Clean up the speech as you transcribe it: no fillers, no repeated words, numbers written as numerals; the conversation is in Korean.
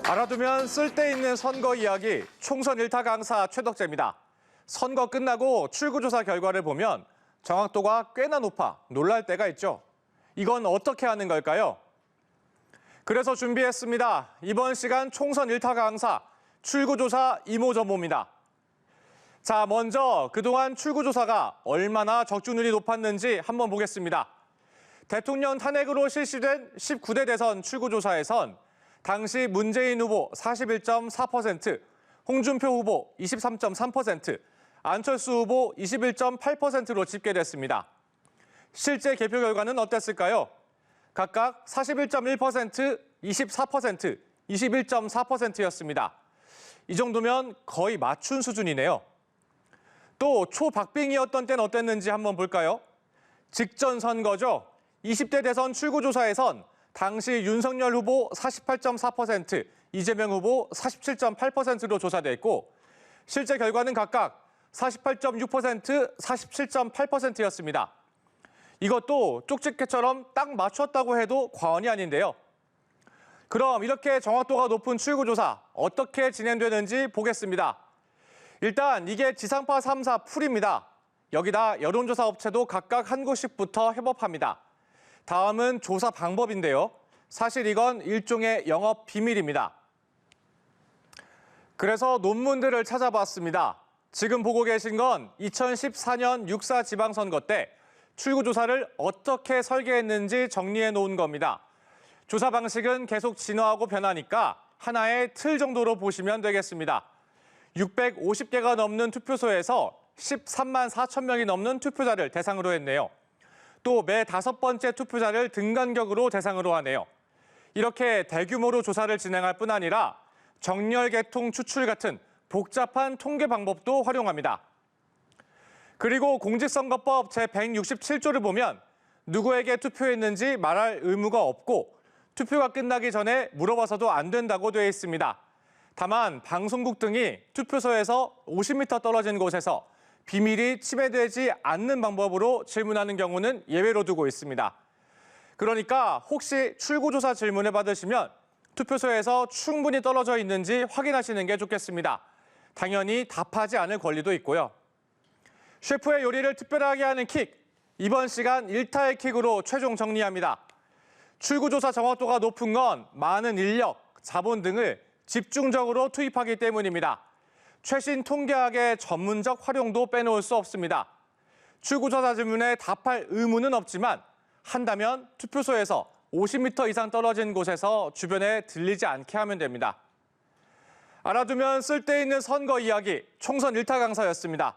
알아두면 쓸데있는 선거 이야기, 총선 일타 강사 최덕재입니다. 선거 끝나고 출구조사 결과를 보면 정확도가 꽤나 높아 놀랄 때가 있죠. 이건 어떻게 하는 걸까요? 그래서 준비했습니다. 이번 시간 총선 일타 강사, 출구조사 이모저모입니다. 자, 먼저 그동안 출구조사가 얼마나 적중률이 높았는지 한번 보겠습니다. 대통령 탄핵으로 실시된 19대 대선 출구조사에선 당시 문재인 후보 41.4%, 홍준표 후보 23.3%, 안철수 후보 21.8%로 집계됐습니다. 실제 개표 결과는 어땠을까요? 각각 41.1%, 24%, 21.4%였습니다. 이 정도면 거의 맞춘 수준이네요. 또 초박빙이었던 때는 어땠는지 한번 볼까요? 직전 선거죠. 20대 대선 출구조사에선 당시 윤석열 후보 48.4%, 이재명 후보 47.8%로 조사됐고 실제 결과는 각각 48.6%, 47.8%였습니다. 이것도 쪽집게처럼 딱 맞췄다고 해도 과언이 아닌데요. 그럼 이렇게 정확도가 높은 출구조사 어떻게 진행되는지 보겠습니다. 일단 이게 지상파 3사 풀입니다. 여기다 여론조사 업체도 각각 한 곳씩부터 협업합니다. 다음은 조사 방법인데요. 사실 이건 일종의 영업 비밀입니다. 그래서 논문들을 찾아봤습니다. 지금 보고 계신 건 2014년 6.4 지방선거 때 출구조사를 어떻게 설계했는지 정리해 놓은 겁니다. 조사 방식은 계속 진화하고 변하니까 하나의 틀 정도로 보시면 되겠습니다. 650개가 넘는 투표소에서 13만 4천 명이 넘는 투표자를 대상으로 했네요. 또 매 5번째 투표자를 등간격으로 대상으로 하네요. 이렇게 대규모로 조사를 진행할 뿐 아니라 정렬, 개통, 추출 같은 복잡한 통계 방법도 활용합니다. 그리고 공직선거법 제167조를 보면 누구에게 투표했는지 말할 의무가 없고 투표가 끝나기 전에 물어봐서도 안 된다고 되어 있습니다. 다만 방송국 등이 투표소에서 50m 떨어진 곳에서 비밀이 침해되지 않는 방법으로 질문하는 경우는 예외로 두고 있습니다. 그러니까 혹시 출구조사 질문을 받으시면 투표소에서 충분히 떨어져 있는지 확인하시는 게 좋겠습니다. 당연히 답하지 않을 권리도 있고요. 셰프의 요리를 특별하게 하는 킥, 이번 시간 1타의 킥으로 최종 정리합니다. 출구조사 정확도가 높은 건 많은 인력, 자본 등을 집중적으로 투입하기 때문입니다. 최신 통계학의 전문적 활용도 빼놓을 수 없습니다. 출구조사 질문에 답할 의무는 없지만 한다면 투표소에서 50m 이상 떨어진 곳에서 주변에 들리지 않게 하면 됩니다. 알아두면 쓸데있는 선거 이야기, 총선 일타 강사였습니다.